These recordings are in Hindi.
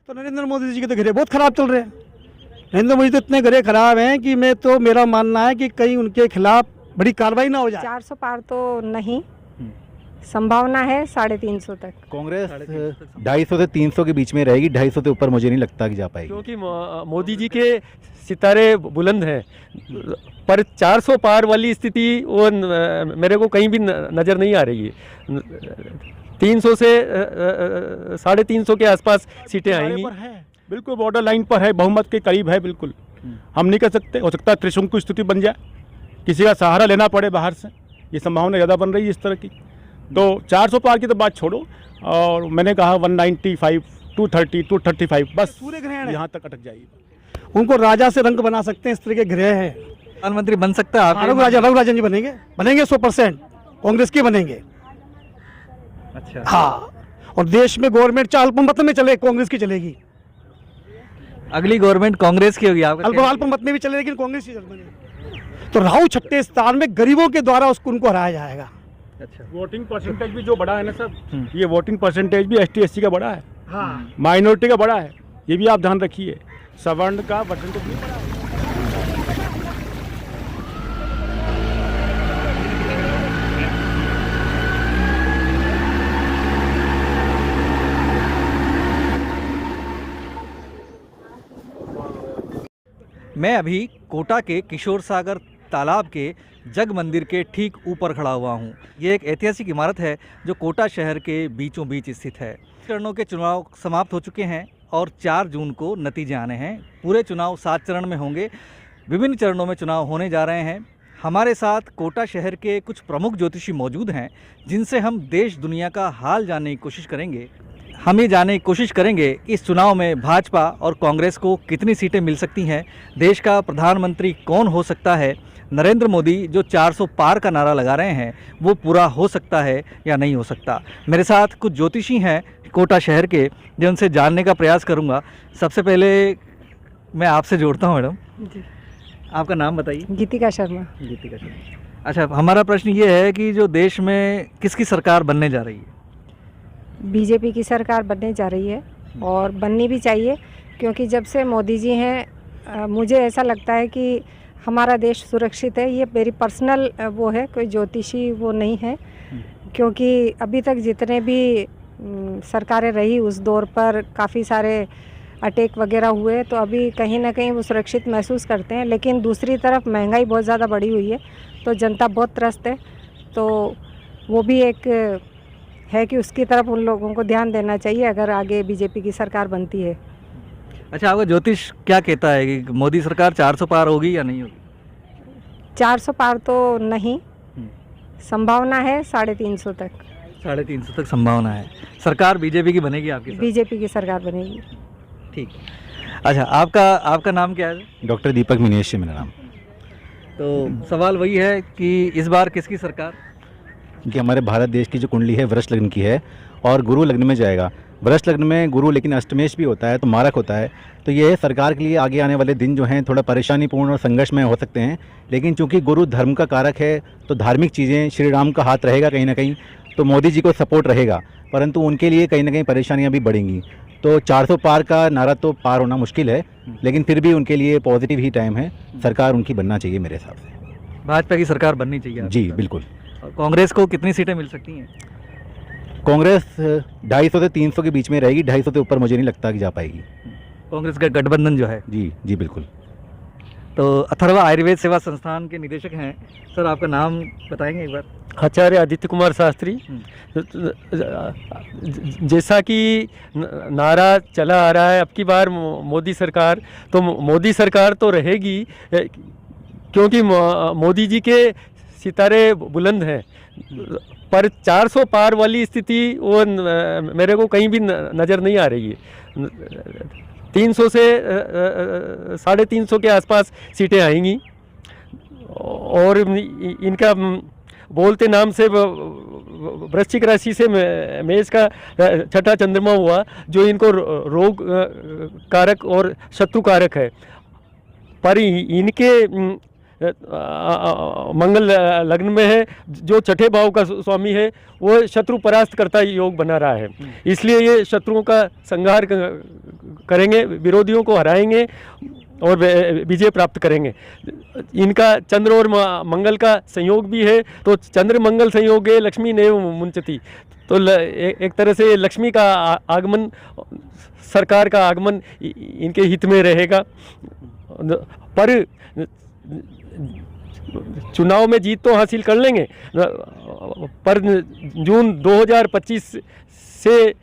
तो नरेंद्र मोदी जी के तो घरे बहुत खराब चल रहे हैं। नरेंद्र मोदी तो इतने घरे खराब हैं कि मेरा मानना है कि कहीं उनके खिलाफ बड़ी कार्रवाई ना हो जाए। 400 पार तो नहीं, संभावना है 350 तक। कांग्रेस 250 से 300 के बीच में रहेगी, 250 से ऊपर मुझे नहीं लगता कि जा पाएगी, क्योंकि मोदी जी के सितारे बुलंद हैं, पर 400 पार वाली स्थिति वो मेरे को कहीं भी नज़र नहीं आ रही है। 300 से 350 के आसपास सीटें आएंगी। बिल्कुल बॉर्डर लाइन पर है, बहुमत के करीब है। बिल्कुल हम नहीं कर सकते, हो सकता है त्रिशंकु स्थिति बन जाए, किसी का सहारा लेना पड़े बाहर से, ये संभावना ज़्यादा बन रही है इस तरह की। तो 400 पार की तो बात छोड़ो, और मैंने कहा 195, 230, 235 बस पूरे ग्रहण यहाँ तक अटक जाएगी। उनको राजा से रंग बना सकते हैं, इस तरह के ग्रह हैं। प्रधानमंत्री बन सकता है आप? रघु राजन जी बनेंगे 100%, कांग्रेस के बनेंगे। अच्छा, हाँ, और देश में गवर्नमेंट चाहे अल्पमत में चले, कांग्रेस की चलेगी। अगली गवर्नमेंट कांग्रेस की होगी आपका? अल्पमत में भी चले, लेकिन कांग्रेस की बनेगी। तो राहु छठे स्थान में गरीबों के द्वारा उनको हराया जाएगा। अच्छा, वोटिंग परसेंटेज भी जो बड़ा है ना सर, ये वोटिंग परसेंटेज भी ST SC का बड़ा है, हाँ, माइनॉरिटी का बड़ा है, ये भी आप ध्यान रखिए। सवर्ण का परसेंटेज नहीं बड़ा है। मैं अभी कोटा के किशोर सागर तालाब के जग मंदिर के ठीक ऊपर खड़ा हुआ हूँ। ये एक ऐतिहासिक इमारत है जो कोटा शहर के बीचों बीच स्थित है। चरणों के चुनाव समाप्त हो चुके हैं और 4 जून को नतीजे आने हैं। पूरे चुनाव 7 चरण में होंगे, विभिन्न चरणों में चुनाव होने जा रहे हैं। हमारे साथ कोटा शहर के कुछ प्रमुख ज्योतिषी मौजूद हैं, जिनसे हम देश दुनिया का हाल जानने की कोशिश करेंगे। हम ये जानने की कोशिश करेंगे कि इस चुनाव में भाजपा और कांग्रेस को कितनी सीटें मिल सकती हैं, देश का प्रधानमंत्री कौन हो सकता है, नरेंद्र मोदी जो 400 पार का नारा लगा रहे हैं वो पूरा हो सकता है या नहीं हो सकता। मेरे साथ कुछ ज्योतिषी हैं कोटा शहर के, जो उनसे जानने का प्रयास करूंगा। सबसे पहले मैं आपसे जोड़ता हूं मैडम जी, आपका नाम बताइए। गीतिका शर्मा। गीतिका शर्मा। अच्छा, हमारा प्रश्न ये है कि जो देश में किसकी सरकार बनने जा रही है? बीजेपी की सरकार बनने जा रही है और बननी भी चाहिए, क्योंकि जब से मोदी जी हैं मुझे ऐसा लगता है कि हमारा देश सुरक्षित है। ये मेरी पर्सनल वो है, कोई ज्योतिषी वो नहीं है, क्योंकि अभी तक जितने भी सरकारें रही उस दौर पर काफ़ी सारे अटैक वगैरह हुए, तो अभी कहीं ना कहीं वो सुरक्षित महसूस करते हैं। लेकिन दूसरी तरफ महंगाई बहुत ज़्यादा बढ़ी हुई है, तो जनता बहुत त्रस्त है। तो वो भी एक है कि उसकी तरफ उन लोगों को ध्यान देना चाहिए अगर आगे बीजेपी की सरकार बनती है। अच्छा, आपका ज्योतिष क्या कहता है कि मोदी सरकार 400 पार होगी या नहीं होगी? 400 पार तो नहीं, संभावना है 350 तक। 350 तक संभावना है। सरकार बीजेपी की बनेगी आपकी? बीजेपी की सरकार बनेगी। ठीक। अच्छा, आपका नाम क्या है? डॉक्टर दीपक मिनेश है मेरा नाम। तो सवाल वही है कि इस बार किसकी सरकार? कि हमारे भारत देश की जो कुंडली है वृष लग्न की है और गुरु लग्न में जाएगा। वृष लग्न में गुरु लेकिन अष्टमेश भी होता है, तो मारक होता है। तो ये सरकार के लिए आगे आने वाले दिन जो हैं थोड़ा परेशानीपूर्ण और संघर्षमय हो सकते हैं। लेकिन चूंकि गुरु धर्म का कारक है, तो धार्मिक चीज़ें, श्री राम का हाथ रहेगा कहीं ना कहीं, तो मोदी जी को सपोर्ट रहेगा, परंतु उनके लिए कहीं ना कहीं परेशानियाँ भी बढ़ेंगी। तो 400 पार का नारा तो पार होना मुश्किल है, लेकिन फिर भी उनके लिए पॉजिटिव ही टाइम है। सरकार उनकी बनना चाहिए मेरे हिसाब से। भाजपा की सरकार बननी चाहिए? जी बिल्कुल। कांग्रेस को कितनी सीटें मिल सकती हैं? कांग्रेस 250 से 300 के बीच में रहेगी, 250 से ऊपर मुझे नहीं लगता कि जा पाएगी। कांग्रेस का गठबंधन जो है? जी जी बिल्कुल। तो अथर्वा आयुर्वेद सेवा संस्थान के निदेशक हैं सर, आपका नाम बताएंगे एक बार? आचार्य आदित्य कुमार शास्त्री। जैसा कि नारा चला आ रहा है अब की बार मोदी सरकार, तो मोदी सरकार तो रहेगी, क्योंकि मोदी जी के सितारे बुलंद हैं, पर 400 पार वाली स्थिति वो मेरे को कहीं भी नज़र नहीं आ रही है। 300 से 350 के आसपास सीटें आएंगी, और इनका बोलते नाम से वृश्चिक राशि से मेष का छठा चंद्रमा हुआ, जो इनको रोग कारक और शत्रु कारक है। पर इनके मंगल लग्न में है, जो छठे भाव का स्वामी है, वो शत्रु परास्त करता योग बना रहा है। इसलिए ये शत्रुओं का संहार करेंगे, विरोधियों को हराएंगे और विजय प्राप्त करेंगे। इनका चंद्र और मंगल का संयोग भी है, तो चंद्र मंगल संयोगे लक्ष्मी नेव मुंचती, तो एक तरह से लक्ष्मी का आगमन, सरकार का आगमन इनके हित में रहेगा। पर चुनाव में जीत तो हासिल कर लेंगे, पर जून 2025 से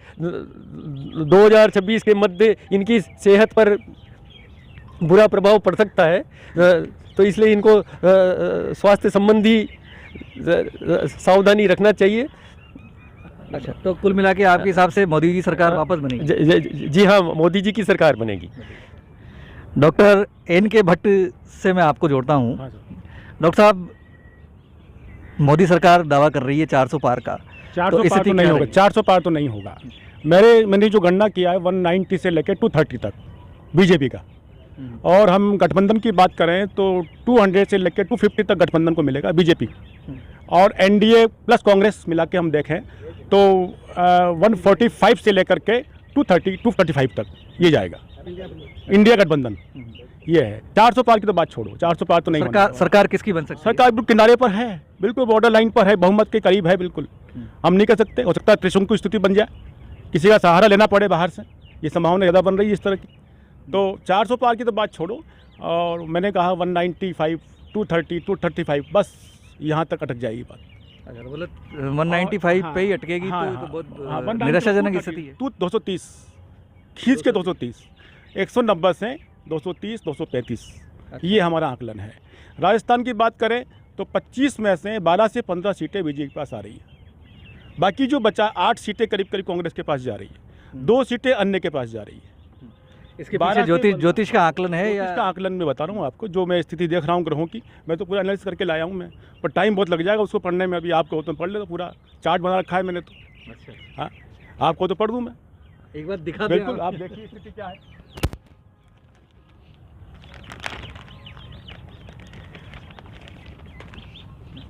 2026 के मध्य इनकी सेहत पर बुरा प्रभाव पड़ सकता है, तो इसलिए इनको स्वास्थ्य संबंधी सावधानी रखना चाहिए। अच्छा, तो कुल मिला के आपके हिसाब से मोदी जी सरकार वापस बनेगी? जी हाँ, मोदी जी की सरकार बनेगी। डॉक्टर NK भट्ट से मैं आपको जोड़ता हूँ। डॉक्टर साहब, मोदी सरकार दावा कर रही है 400 पार का, 400 तो पार तो नहीं होगा, 400 पार तो नहीं होगा। मैंने जो गणना किया है 190 से लेकर 230 तक बीजेपी का, और हम गठबंधन की बात करें तो 200 से लेकर 250 तक गठबंधन को मिलेगा बीजेपी, और NDA प्लस कांग्रेस मिला के हम देखें तो 145 से लेकर के 235 तक ये जाएगा इंडिया गठबंधन। ये है 400 पार की तो बात छोड़ो, 400 पार तो नहीं होगा। सरकार किसकी बन सकती है? सरकार बिल्कुल किनारे पर है, बिल्कुल बॉर्डर लाइन पर है, बहुमत के करीब है बिल्कुल। हम नहीं कर सकते, हो सकता है त्रिशंकु स्थिति बन जाए, किसी का सहारा लेना पड़े बाहर से, ये संभावना ज़्यादा बन रही है इस तरह की। तो 400 पार की तो बात छोड़ो, और मैंने कहा 195, 230, 235 बस यहाँ तक अटक जाएगी बात। अगर बोले 195 पे ही अटकेगी तो बहुत निराशाजनक स्थिति है। 230 खींच के 230, 190 से 230, 235 ये हमारा आकलन है। राजस्थान की बात करें तो 25 में से 12 से 15 सीटें बीजेपी के पास आ रही है, बाकी जो बचा 8 सीटें करीब करीब कांग्रेस के पास जा रही है, 2 सीटें अन्य के पास जा रही है। इसके पीछे ज्योतिष का आकलन है या? इसका आकलन मैं बता रहा हूँ आपको, जो मैं स्थिति देख रहा हूँ ग्रहों की, मैं तो पूरा एनालिसिस करके लाया हूँ मैं, पर टाइम बहुत लग जाएगा उसको पढ़ने में। अभी आपको तो पढ़ ले, तो पूरा चार्ट बना रखा है मैंने तो। अच्छा, हाँ, आपको तो पढ़ दूँ मैं, एक बार दिखा बिल्कुल। आप देखिए स्थिति क्या है।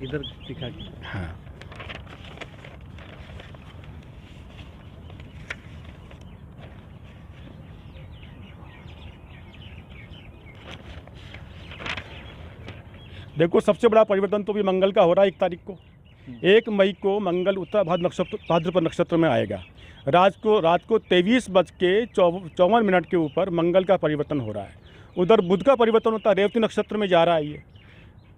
इधर दिखा के। हाँ, देखो सबसे बड़ा परिवर्तन तो भी मंगल का हो रहा है 1 तारीख को। 1 मई को मंगल उत्तर भाद्रपद नक्षत्र में आएगा। रात को 23:54 के ऊपर मंगल का परिवर्तन हो रहा है। उधर बुध का परिवर्तन होता है, रेवती नक्षत्र में जा रहा है ये,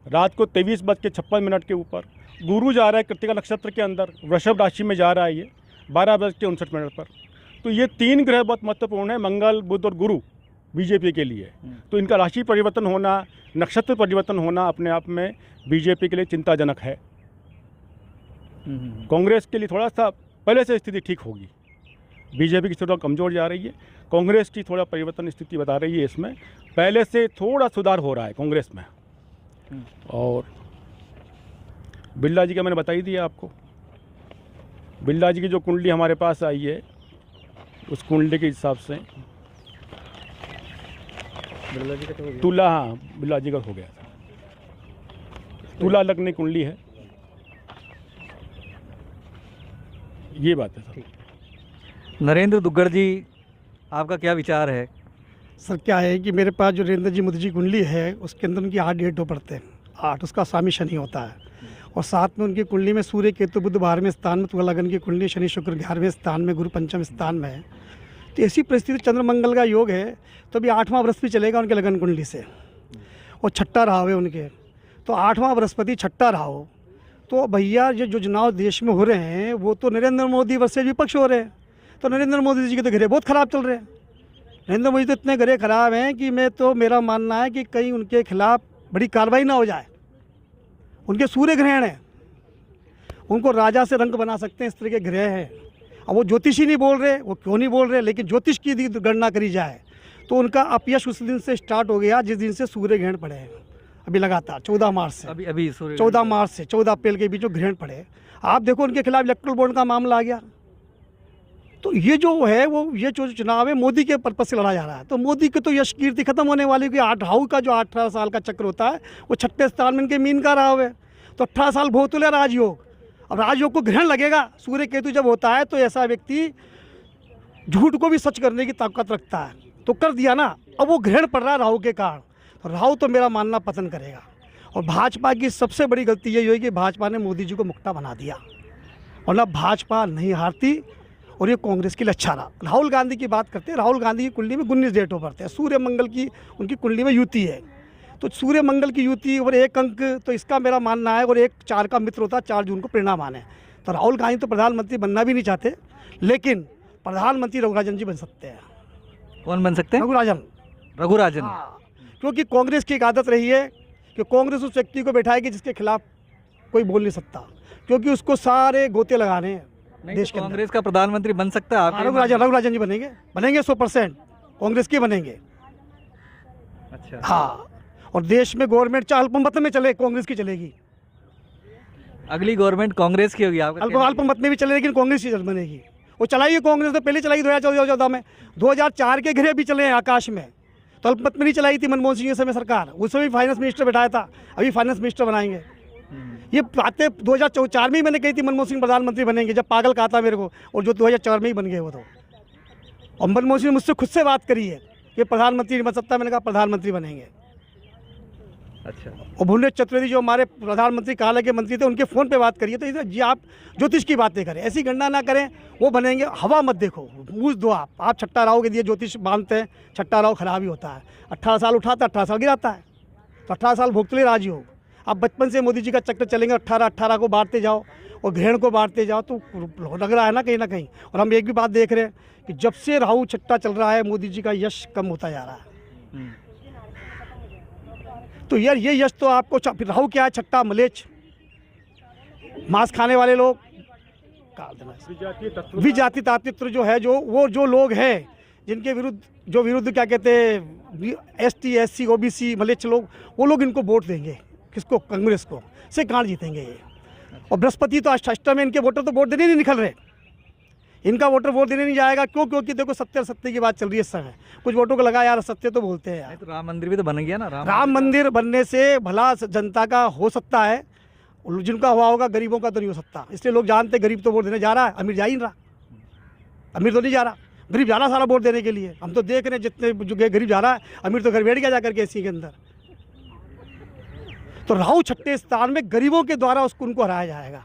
रात को 23:56 के ऊपर। गुरु जा रहा है कृत्तिका नक्षत्र के अंदर, वृषभ राशि में जा रहा है ये 12:59 पर। तो ये 3 ग्रह बहुत महत्वपूर्ण है, मंगल, बुध और गुरु बीजेपी के लिए। तो इनका राशि परिवर्तन होना, नक्षत्र परिवर्तन होना अपने आप में बीजेपी के लिए चिंताजनक है। कांग्रेस के लिए थोड़ा सा पहले से स्थिति ठीक होगी, बीजेपी की थोड़ा कमज़ोर जा रही है, कांग्रेस की थोड़ा परिवर्तन स्थिति बता रही है। इसमें पहले से थोड़ा सुधार हो रहा है कांग्रेस में। और बिरला जी का मैंने बता ही दिया आपको, बिरला जी की जो कुंडली हमारे पास आई है उस कुंडली के हिसाब से तुला, हाँ बिरला जी का हो गया था, तुला लग्न कुंडली है, ये बात है सर। नरेंद्र दुग्गड़ जी, आपका क्या विचार है? सर क्या है कि मेरे पास जो नरेंद्र जी मोदी जी कुंडली है उसके अंदर उनकी 8 डेट पड़ते हैं, 8 उसका स्वामी शनि होता है, और साथ में उनकी कुंडली में सूर्य केतु बुध 12वें स्थान में, तुला लगन की कुंडली शनि शुक्र 11वें स्थान में, गुरु 5वें स्थान में है। तो ऐसी परिस्थिति चंद्र मंगल का योग है, तो अभी 8वां बृहस्पति चलेगा उनके लगन कुंडली से, और छठा राहु है उनके, तो 8वां बृहस्पति छठा राहु। तो भैया ये जो चुनाव देश में हो रहे हैं वो तो नरेंद्र मोदी वर्सेज विपक्ष हो रहे हैं, तो नरेंद्र मोदी जी के तो घरे बहुत ख़राब चल रहे हैं। नरेंद्र मोदी तो इतने घरे ख़राब हैं कि मेरा मानना है कि कहीं उनके खिलाफ बड़ी कार्रवाई ना हो जाए। उनके सूर्य ग्रहण है, उनको राजा से रंग बना सकते हैं, इस तरह के ग्रह हैं। अब वो ज्योतिषी नहीं बोल रहे, वो क्यों नहीं बोल रहे, लेकिन ज्योतिष की यदि गणना करी जाए तो उनका अपयश उस दिन से स्टार्ट हो गया जिस दिन से सूर्य ग्रहण पड़े हैं। अभी लगातार 14 मार्च से, अभी 14 मार्च से 14 अप्रैल के बीच जो ग्रहण पड़े, आप देखो उनके खिलाफ इलेक्ट्रल बॉन्ड का मामला आ गया। तो ये जो है वो ये जो चुनाव है मोदी के पर्पज से लड़ा जा रहा है। तो मोदी की तो यश कीर्ति खत्म होने वाली, कि 8 राहु का जो 18 साल का चक्र होता है वो 6ठे स्थान में इनके मीन का राहु है, तो 18 साल भोतुल है राजयोग। अब राजयोग को ग्रहण लगेगा, सूर्य केतु जब होता है तो ऐसा व्यक्ति झूठ को भी सच करने की ताकत रखता है। तो कर दिया ना, अब वो ग्रहण पड़ रहा है राहु के कारण, तो राहु तो मेरा मानना पतन करेगा। और भाजपा की सबसे बड़ी गलती यही हुई कि भाजपा ने मोदी जी को मुक्ता बना दिया, और ना भाजपा नहीं हारती, और ये कांग्रेस के लिए अच्छा रहा। राहुल गांधी की बात करते हैं, राहुल गांधी की कुंडली में 19 डेटों पड़ते हैं, सूर्य मंगल की उनकी कुंडली में युति है, तो सूर्य मंगल की युति और 1 अंक, तो इसका मेरा मानना है, और 1 4 का मित्र होता है, 4 जून को परिणाम है। तो राहुल गांधी तो प्रधानमंत्री बनना भी नहीं चाहते, लेकिन प्रधानमंत्री रघुराजन जी बन सकते हैं। कौन बन सकते हैं? रघुराजन। रघुराजन। हाँ, क्योंकि कांग्रेस की एक आदत रही है कि कांग्रेस उस व्यक्ति को बैठाएगी जिसके खिलाफ कोई बोल नहीं सकता, क्योंकि उसको सारे गोते लगाने हैं देश के अंदर। कांग्रेस का प्रधानमंत्री बन सकता है? हाँ, रघुराजन जी बनेंगे 100% कांग्रेस के बनेंगे। अच्छा। हाँ, और देश में गवर्नमेंट चाहे अल्पमत में चले, कांग्रेस की चलेगी। अगली गवर्नमेंट कांग्रेस की होगी आपका? अल्पमत में भी चले, लेकिन कांग्रेस की बनेगी। वो चलाई कांग्रेस ने, पहले चलाई 2014 में, 2004 के घिरे भी चले हैं आकाश में, तो अल्पमत में नहीं चलाई थी मनमोहन सिंह के समय सरकार, उस समय भी फाइनेंस मिनिस्टर बैठाया था, अभी फाइनेंस मिनिस्टर बनाएंगे। ये बातें 2004 में ही मैंने कही थी मनमोहन सिंह प्रधानमंत्री बनेंगे, जब पागल कहा था मेरे को, और जो 2004 में ही बन गए वो तो। और मनमोहन सिंह ने मुझसे खुद से बात करी है कि प्रधानमंत्री नहीं बन सकता, मैंने कहा प्रधानमंत्री बनेंगे। अच्छा। और भुवनेश्वर चतुर्वेदी जो हमारे प्रधानमंत्री काल के मंत्री थे, उनके फ़ोन पे बात करिए, तो इधर जी आप ज्योतिष की बातें करें, ऐसी गणना ना करें, वो बनेंगे। हवा मत देखो, मूझ दो आप छट्टा राव के दिए ज्योतिष बांधते हैं, छट्टा राव खराब ही होता है। 18 साल उठाता है, 18 साल गिराता है, तो 18 साल भोगते राजी हो। आप बचपन से मोदी जी का चक्कर चलेंगे, 18 को बांटते जाओ और ग्रहण को बांटते जाओ, तो लग रहा है ना कहीं। और हम एक भी बात देख रहे हैं कि जब से राहु छट्टा चल रहा है, मोदी जी का यश कम होता जा रहा है। तो यार ये यश तो आपको, राहु क्या है? छट्टा, मलेच्छ, मांस खाने वाले लोग, विजाति तात्विक जो है, जो लोग हैं जिनके विरुद्ध क्या कहते हैं, ST SC OBC मलेच्छ लोग, वो लोग इनको वोट देंगे। किसको? कांग्रेस को। से कहाँ जीतेंगे ये? और बृहस्पति तो अष्टम में, इनके वोटर तो वोट देने नहीं निकल रहे, इनका वोटर वोट देने नहीं जाएगा। क्यों? क्योंकि देखो सत्य की बात चल रही है इस समय। कुछ वोटों को लगा यार सत्य तो बोलते हैं यार। तो राम मंदिर भी तो बन गया ना। राम मंदिर बनने से भला जनता का हो सकता है, जिनका हुआ होगा, गरीबों का तो नहीं हो सकता। इसलिए लोग जानते गरीब तो वोट देने जा रहा है, अमीर जा ही नहीं रहा। अमीर तो नहीं जा रहा, गरीब जा रहा सारा वोट देने के लिए। हम तो देख रहे हैं जितने जो गरीब जा रहा है, अमीर तो घर बैठ गया जाकर के इसी के अंदर। तो राहु छठे स्थान में गरीबों के द्वारा उनको हराया जाएगा।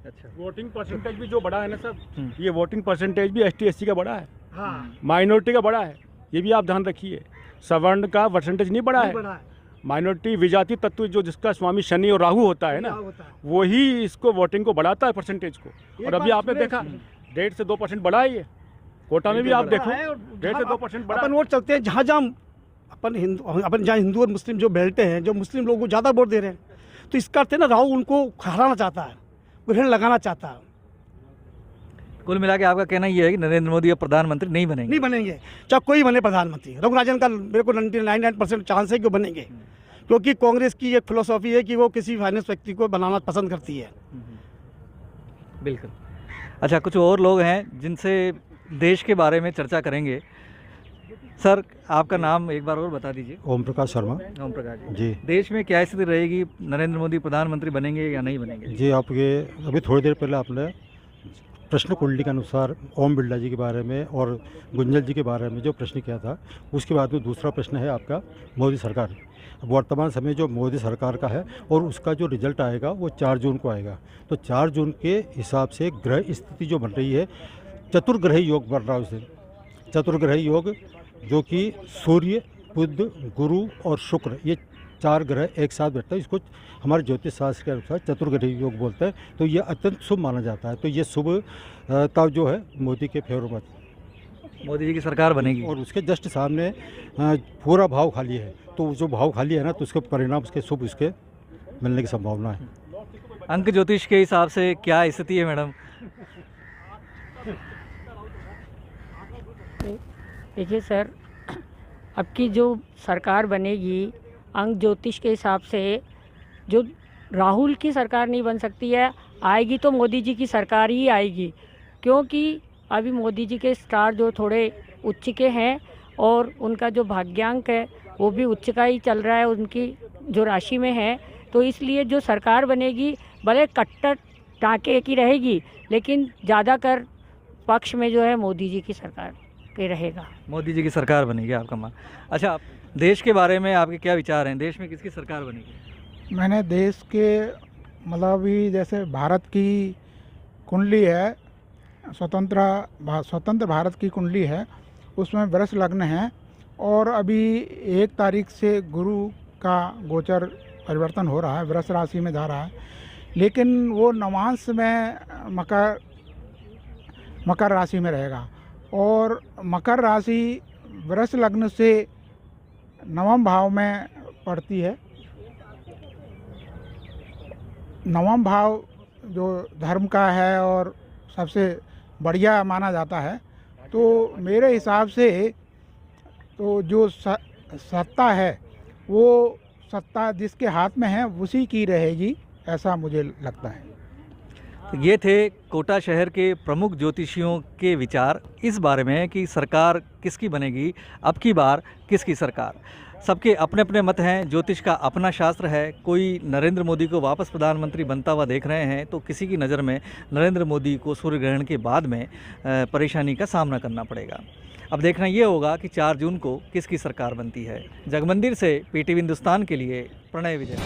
अच्छा। वोटिंग परसेंटेज भी जो बड़ा है ना सर, ये वोटिंग परसेंटेज भी ST SC का बड़ा है, हाँ, माइनॉरिटी का बड़ा है, ये भी आप ध्यान रखिए। सवर्ण का परसेंटेज नहीं बढ़ा है, माइनॉरिटी विजाति तत्व जो जिसका स्वामी शनि और राहु होता है ना, वही इसको वोटिंग को बढ़ाता है परसेंटेज को। और अभी आपने देखा 1.5 से 2% बढ़ा है ये कोटा में भी, आप देखो 1.5 से 2% बढ़ा। अपन वोट चलते हैं जहाँ अपन जहाँ हिंदू और मुस्लिम जो बैठते हैं, जो मुस्लिम लोगों को ज़्यादा वोट दे रहे हैं, तो इसका अर्थ है ना राहु उनको हराना चाहता है, ग्रहण लगाना चाहता है। कुल मिला के आपका कहना ये है कि नरेंद्र मोदी अब प्रधानमंत्री नहीं बनेंगे? चाहे कोई बने प्रधानमंत्री। रघुराजन का मेरे को 99% चांस है कि वो बनेंगे, क्योंकि कांग्रेस की एक फिलोसॉफी है कि वो किसी फाइनेंस व्यक्ति को बनाना पसंद करती है। बिल्कुल। अच्छा, कुछ और लोग हैं जिनसे देश के बारे में चर्चा करेंगे। सर, आपका नाम एक बार और बता दीजिए। ओम प्रकाश शर्मा। ओम प्रकाश जी। देश में क्या स्थिति रहेगी, नरेंद्र मोदी प्रधानमंत्री बनेंगे या नहीं बनेंगे? जी, आप ये अभी थोड़ी देर पहले आपने प्रश्न कुंडली के अनुसार ओम बिरला जी के बारे में और गुंजल जी के बारे में जो प्रश्न किया था, उसके बाद में दूसरा प्रश्न है आपका मोदी सरकार। वर्तमान समय जो मोदी सरकार का है और उसका जो रिजल्ट आएगा वो 4 जून को आएगा। तो 4 जून के हिसाब से ग्रह स्थिति जो बन रही है, चतुर्ग्रह योग बन रहा है उस दिन। चतुर्ग्रह योग जो कि सूर्य, बुध, गुरु और शुक्र, ये 4 ग्रह एक साथ बैठता है। इसको हमारे ज्योतिष शास्त्र के अनुसार चतुर्ग्रह योग बोलते हैं। तो ये अत्यंत शुभ माना जाता है। तो ये शुभ तब जो है मोदी के फेवर में, मोदी जी की सरकार बनेगी। और उसके जस्ट सामने पूरा भाव खाली है। तो जो भाव खाली है ना, तो उसके परिणाम उसके शुभ उसके मिलने की संभावना है। अंक ज्योतिष के हिसाब से क्या स्थिति है मैडम? देखिए सर, अब की जो सरकार बनेगी, अंक ज्योतिष के हिसाब से जो राहुल की सरकार नहीं बन सकती है, आएगी तो मोदी जी की सरकार ही आएगी। क्योंकि अभी मोदी जी के स्टार जो थोड़े उच्च के हैं और उनका जो भाग्यांक है वो भी उच्च का ही चल रहा है, उनकी जो राशि में है। तो इसलिए जो सरकार बनेगी भले कट्टर टाँके की रहेगी, लेकिन ज़्यादातर पक्ष में जो है मोदी जी की सरकार। के रहेगा। मोदी जी की सरकार बनेगी आपका मान। अच्छा, देश के बारे में आपके क्या विचार हैं? देश में किसकी सरकार बनेगी? मैंने देश के मतलब अभी जैसे भारत की कुंडली है, स्वतंत्र भारत की कुंडली है, उसमें वृष लग्न है और अभी 1 तारीख से गुरु का गोचर परिवर्तन हो रहा है, वृष राशि में जा रहा है, लेकिन वो नवांश में मकर राशि में रहेगा और मकर राशि वृष लग्न से 9वें भाव में पड़ती है। 9वां भाव जो धर्म का है और सबसे बढ़िया माना जाता है, तो मेरे हिसाब से तो जो सत्ता है वो सत्ता जिसके हाथ में है उसी की रहेगी, ऐसा मुझे लगता है। तो ये थे कोटा शहर के प्रमुख ज्योतिषियों के विचार इस बारे में कि सरकार किसकी बनेगी, अब की बार किसकी सरकार। सबके अपने अपने मत हैं, ज्योतिष का अपना शास्त्र है। कोई नरेंद्र मोदी को वापस प्रधानमंत्री बनता हुआ देख रहे हैं तो किसी की नज़र में नरेंद्र मोदी को सूर्य ग्रहण के बाद में परेशानी का सामना करना पड़ेगा। अब देखना ये होगा कि 4 जून को किसकी सरकार बनती है। जगमंदिर से पीटीवी हिंदुस्तान के लिए प्रणय विजय।